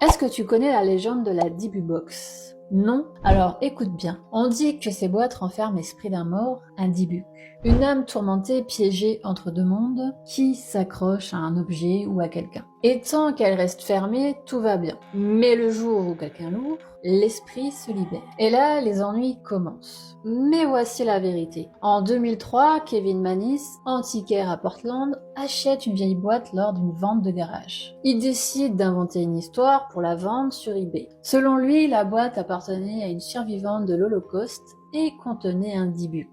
Est-ce que tu connais la légende de la Dibu Box? Non? Alors écoute bien. On dit que ces boîtes renferment l'esprit d'un mort, un Dybbuk. Une âme tourmentée piégée entre deux mondes qui s'accroche à un objet ou à quelqu'un. Et tant qu'elle reste fermée, tout va bien. Mais le jour où quelqu'un l'ouvre, l'esprit se libère. Et là, les ennuis commencent. Mais voici la vérité. En 2003, Kevin Manis, antiquaire à Portland, achète une vieille boîte lors d'une vente de garage. Il décide d'inventer une histoire pour la vendre sur eBay. Selon lui, la boîte appartenait à une survivante de l'Holocauste et contenait un Dybbuk.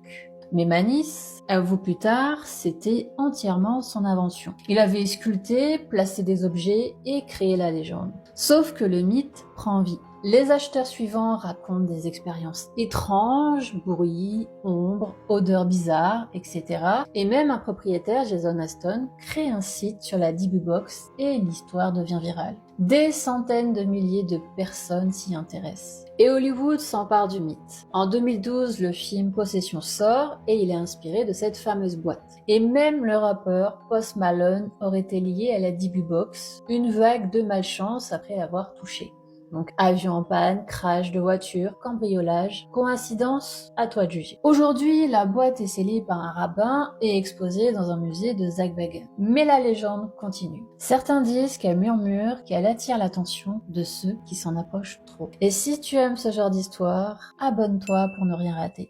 Mais Manis avoue plus tard, c'était entièrement son invention. Il avait sculpté, placé des objets et créé la légende. Sauf que le mythe prend vie. Les acheteurs suivants racontent des expériences étranges, bruits, ombres, odeurs bizarres, etc. Et même un propriétaire, Jason Aston, crée un site sur la Dibu Box et l'histoire devient virale. Des centaines de milliers de personnes s'y intéressent. Et Hollywood s'empare du mythe. En 2012, le film Possession sort et il est inspiré de cette fameuse boîte. Et même le rappeur Post Malone aurait été lié à la Dibu Box, une vague de malchance après l'avoir touché. Donc avion en panne, crash de voiture, cambriolage, coïncidence, à toi de juger. Aujourd'hui, la boîte est scellée par un rabbin et exposée dans un musée de Zagbagan. Mais la légende continue. Certains disent qu'elle murmure, qu'elle attire l'attention de ceux qui s'en approchent trop. Et si tu aimes ce genre d'histoire, abonne-toi pour ne rien rater.